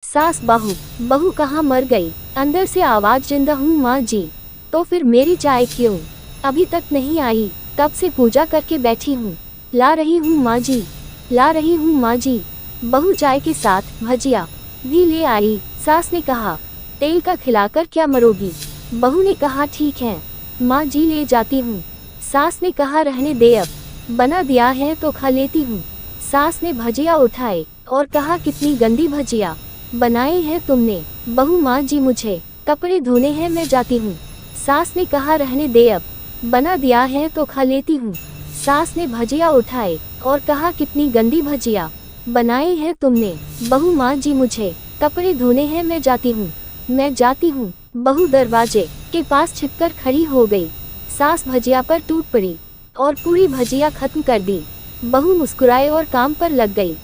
सास बहू, बहू कहाँ मर गई? अंदर से आवाज, जिंदा हूँ माँ जी। तो फिर मेरी चाय क्यों अभी तक नहीं आई? कब से पूजा करके बैठी हूँ, ला रही हूँ माँ जी, ला रही हूँ माँ जी। बहू चाय के साथ भजिया भी ले आई। सास ने कहा, तेल का खिलाकर क्या मरोगी? बहू ने कहा, ठीक है माँ जी, ले जाती हूँ। सास ने कहा, रहने दे, अब बना दिया है तो खा लेती हूँ। सास ने भजिया उठाए और कहा, कितनी गंदी भजिया बनाए हैं तुमने? बहू, माँ जी मुझे कपड़े धोने हैं, मैं जाती हूँ। सास ने कहा, रहने दे, अब बना दिया है तो खा लेती हूँ। सास ने भजिया उठाए और कहा, कितनी गंदी भजिया बनाए हैं तुमने? बहू, माँ जी मुझे कपड़े धोने हैं, मैं जाती हूँ, मैं जाती हूँ। बहू दरवाजे के पास छिपकर खड़ी हो गई। सास भजिया पर टूट पड़ी और पूरी भजिया खत्म कर दी। बहू मुस्कुराए और काम पर लग गई।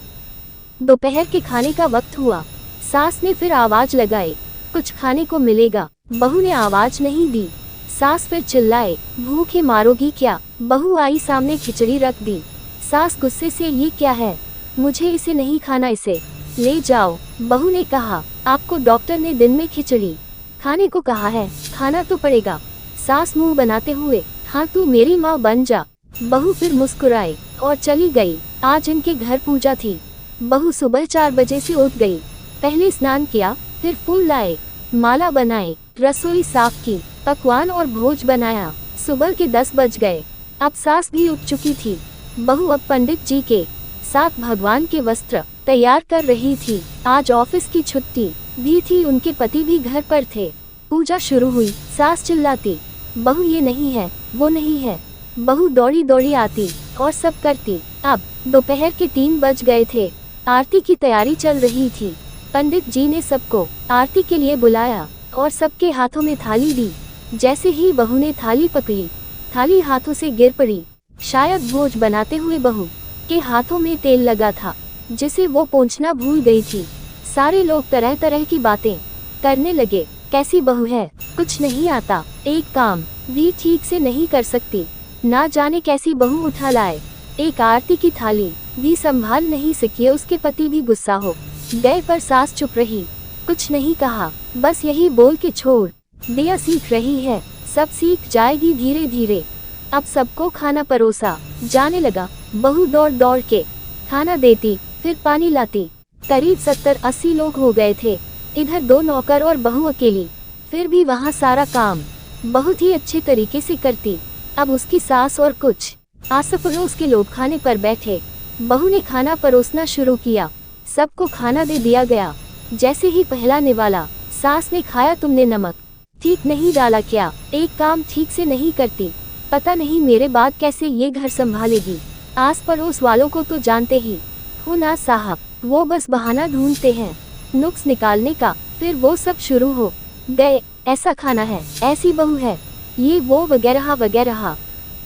दोपहर के खाने का वक्त हुआ। सास ने फिर आवाज लगाई, कुछ खाने को मिलेगा? बहू ने आवाज नहीं दी। सास फिर चिल्लाए, भूखे मारोगी क्या? बहू आई सामने, खिचड़ी रख दी। सास गुस्से से, ये क्या है? मुझे इसे नहीं खाना, इसे ले जाओ। बहू ने कहा, आपको डॉक्टर ने दिन में खिचड़ी खाने को कहा है, खाना तो पड़ेगा। सास मुंह बनाते हुए, हाँ तू मेरी माँ बन जा। बहू फिर मुस्कुराई और चली गई। आज इनके घर पूजा थी। बहू सुबह 4 बजे से उठ गई। पहले स्नान किया, फिर फूल लाए, माला बनाए, रसोई साफ की, पकवान और भोज बनाया। सुबह के 10 बज गए। अब सास भी उठ चुकी थी। बहू अब पंडित जी के साथ भगवान के वस्त्र तैयार कर रही थी। आज ऑफिस की छुट्टी भी थी, उनके पति भी घर पर थे। पूजा शुरू हुई। सास चिल्लाती, बहू ये नहीं है, वो नहीं है। बहू दौड़ी दौड़ी आती और सब करती। अब दोपहर के 3 बज गए थे। आरती की तैयारी चल रही थी। पंडित जी ने सबको आरती के लिए बुलाया और सबके हाथों में थाली दी। जैसे ही बहू ने थाली पकड़ी, थाली हाथों से गिर पड़ी। शायद भोज बनाते हुए बहू के हाथों में तेल लगा था, जिसे वो पोंछना भूल गई थी। सारे लोग तरह तरह की बातें करने लगे। कैसी बहू है, कुछ नहीं आता, एक काम भी ठीक से नहीं कर सकती, ना जाने कैसी बहू उठा लाए। एक आरती की थाली भी संभाल नहीं सकी। उसके पति भी गुस्सा हो गए, पर सास चुप रही, कुछ नहीं कहा, बस यही बोल के छोड़ दिया, सीख रही है, सब सीख जाएगी धीरे धीरे। अब सबको खाना परोसा जाने लगा। बहू दौड़ दौड़ के खाना देती, फिर पानी लाती। करीब 70-80 लोग हो गए थे। इधर 2 नौकर और बहू अकेली। फिर भी वहाँ सारा काम बहुत ही अच्छे तरीके से करती। अब उसकी सास और कुछ आस पड़ोस के लोग खाने पर बैठे। बहू ने खाना परोसना शुरू किया। सबको खाना दे दिया गया। जैसे ही पहला निवाला, सास ने खाया, तुमने नमक ठीक नहीं डाला क्या? एक काम ठीक से नहीं करती, पता नहीं मेरे बाद कैसे ये घर संभालेगी। आस पड़ोस वालों को तो जानते ही हो ना साहब, वो बस बहाना ढूंढते हैं नुक्स निकालने का। फिर वो सब शुरू हो गए, ऐसा खाना है, ऐसी बहू है, ये वो वगैरह वगैरह।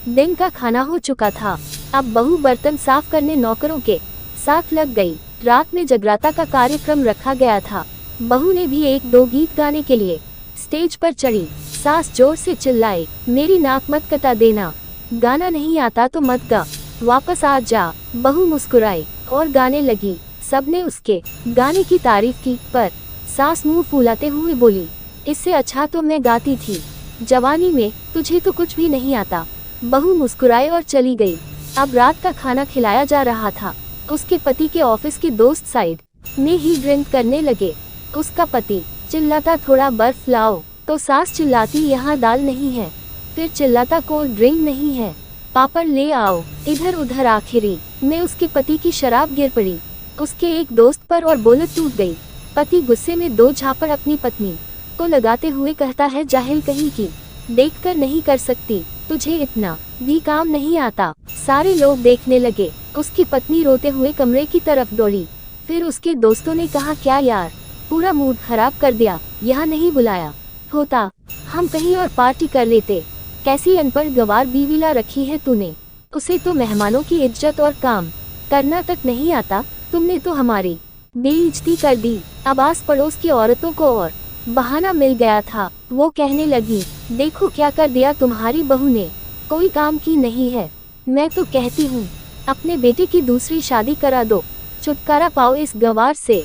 दिन का खाना हो चुका था। अब बहू बर्तन साफ करने नौकरों के साथ लग गई। रात में जगराता का कार्यक्रम रखा गया था। बहू ने भी 1-2 गीत गाने के लिए स्टेज पर चढ़ी। सास जोर से चिल्लाए, मेरी नाक मत कटा देना, गाना नहीं आता तो मत गा, वापस आ जा। बहू मुस्कुराई और गाने लगी। सबने उसके गाने की तारीफ की, पर सास मुंह फुलाते हुए बोली, इससे अच्छा तो मैं गाती थी जवानी में, तुझे तो कुछ भी नहीं आता। बहू मुस्कुराए और चली गई। अब रात का खाना खिलाया जा रहा था। उसके पति के ऑफिस के दोस्त साइड में ही ड्रिंक करने लगे। उसका पति चिल्लाता, थोड़ा बर्फ लाओ, तो सास चिल्लाती, यहाँ दाल नहीं है। फिर चिल्लाता, कोल्ड ड्रिंक नहीं है, पापड़ ले आओ। इधर उधर आखिरी में उसके पति की शराब गिर पड़ी उसके एक दोस्त पर और बोलत टूट गई। पति गुस्से में 2 झापड़ अपनी पत्नी को लगाते हुए कहता है, जाहिल कहीं की, देखकर नहीं कर सकती, तुझे इतना भी काम नहीं आता। सारे लोग देखने लगे। उसकी पत्नी रोते हुए कमरे की तरफ दौड़ी। फिर उसके दोस्तों ने कहा, क्या यार, पूरा मूड खराब कर दिया, यहाँ नहीं बुलाया होता, हम कहीं और पार्टी कर लेते। कैसी अनपढ़ गवार बीवीला रखी है तूने, उसे तो मेहमानों की इज्जत और काम करना तक नहीं आता। तुमने तो हमारी बेइज्जती कर दी। अब आस पड़ोस की औरतों को और बहाना मिल गया था। वो कहने लगी, देखो क्या कर दिया तुम्हारी बहू ने, कोई काम की नहीं है। मैं तो कहती हूँ अपने बेटे की दूसरी शादी करा दो, छुटकारा पाओ इस गंवार से।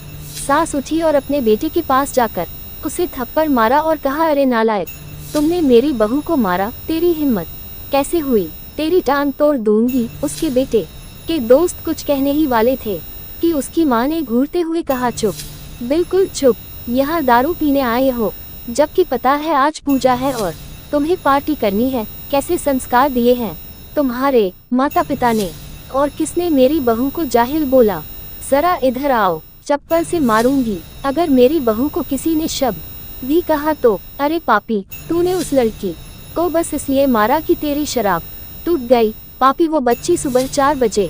सास उठी और अपने बेटे के पास जाकर उसे थप्पड़ मारा और कहा, अरे नालायक, तुमने मेरी बहू को मारा, तेरी हिम्मत कैसे हुई, तेरी टांग तोड़ दूंगी। उसके बेटे के दोस्त कुछ कहने ही वाले थे कि उसकी माँ ने घूरते हुए कहा, चुप, बिल्कुल चुप, यहाँ दारू पीने आए हो, जबकि पता है आज पूजा है और तुम्हें पार्टी करनी है। कैसे संस्कार दिए हैं तुम्हारे माता पिता ने, और किसने मेरी बहू को जाहिल बोला। जरा इधर आओ, चप्पल से मारूंगी अगर मेरी बहू को किसी ने शब्द भी कहा तो। अरे पापी, तूने उस लड़की को बस इसलिए मारा कि तेरी शराब टूट गई। पापी, वो बच्ची सुबह 4 बजे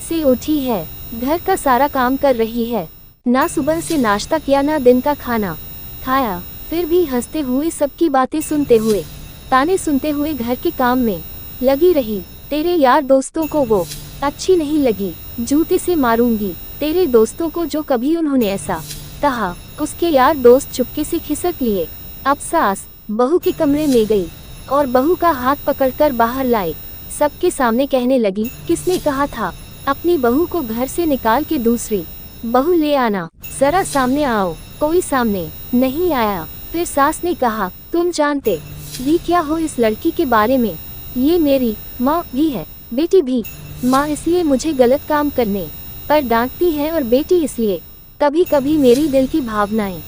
से उठी है, घर का सारा काम कर रही है, ना सुबह से नाश्ता किया ना दिन का खाना खाया, फिर भी हंसते हुए सबकी बातें सुनते हुए, ताने सुनते हुए घर के काम में लगी रही। तेरे यार दोस्तों को वो अच्छी नहीं लगी, जूते से मारूंगी तेरे दोस्तों को जो कभी उन्होंने ऐसा कहा। उसके यार दोस्त चुपके से खिसक लिए। अब सास बहू के कमरे में गई और बहू का हाथ पकड़कर बाहर लाई। सबके सामने कहने लगी, किसने कहा था अपनी बहू को घर से निकाल के दूसरी बहू ले आना, जरा सामने आओ। कोई सामने नहीं आया। फिर सास ने कहा, तुम जानते भी क्या हो इस लड़की के बारे में, ये मेरी माँ भी है, बेटी भी। माँ इसलिए मुझे गलत काम करने पर डांटती है और बेटी इसलिए कभी कभी मेरी दिल की भावनाएं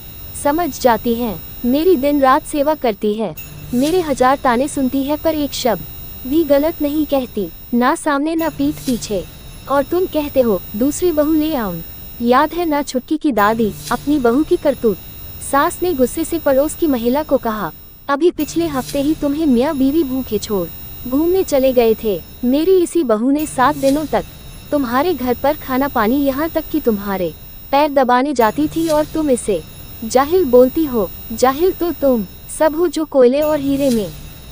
समझ जाती हैं। मेरी दिन रात सेवा करती है, मेरे 1000 ताने सुनती है पर एक शब्द भी गलत नहीं कहती, ना सामने ना पीठ पीछे। और तुम कहते हो दूसरी बहू ले आऊं, याद है ना छुटकी की दादी अपनी बहू की करतूत। सास ने गुस्से से पड़ोस की महिला को कहा, अभी पिछले हफ्ते ही तुम्हें मियाँ बीवी भूखे छोड़ घूमने चले गए थे। मेरी इसी बहू ने 7 दिनों तक तुम्हारे घर पर खाना पानी, यहाँ तक कि तुम्हारे पैर दबाने जाती थी और तुम इसे जाहिल बोलती हो। जाहिल तो तुम सब हो जो कोयले और हीरे में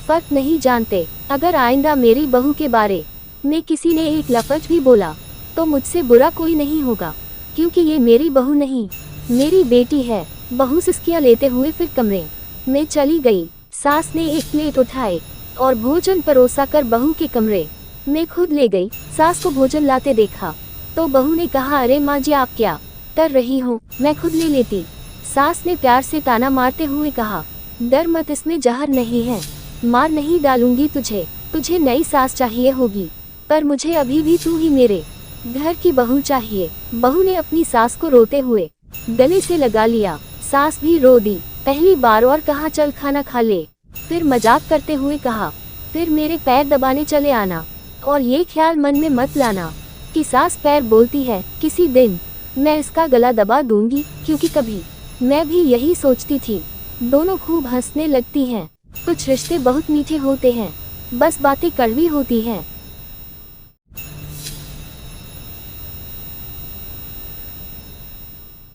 फर्क नहीं जानते। अगर आइंदा मेरी बहू के बारे में किसी ने एक लफ्ज भी बोला तो मुझसे बुरा कोई नहीं होगा, क्योंकि ये मेरी बहू नहीं मेरी बेटी है। बहू सिसकियां लेते हुए फिर कमरे में चली गई। सास ने एक प्लेट उठाए और भोजन परोसा कर बहू के कमरे में खुद ले गई। सास को भोजन लाते देखा तो बहू ने कहा, अरे माँ जी, आप क्या कर रही हो, मैं खुद ले लेती। सास ने प्यार से ताना मारते हुए कहा, डर मत, इसमें जहर नहीं है, मार नहीं डालूंगी तुझे। तुझे नई सास चाहिए होगी, पर मुझे अभी भी तू ही मेरे घर की बहू चाहिए। बहू ने अपनी सास को रोते हुए गले से लगा लिया। सास भी रो दी पहली बार और कहा, चल खाना खा ले। फिर मजाक करते हुए कहा, फिर मेरे पैर दबाने चले आना, और ये ख्याल मन में मत लाना कि सास पैर बोलती है, किसी दिन मैं इसका गला दबा दूंगी, क्योंकि कभी मैं भी यही सोचती थी। दोनों खूब हंसने लगती हैं। कुछ रिश्ते बहुत मीठे होते हैं, बस बातें कड़वी होती हैं।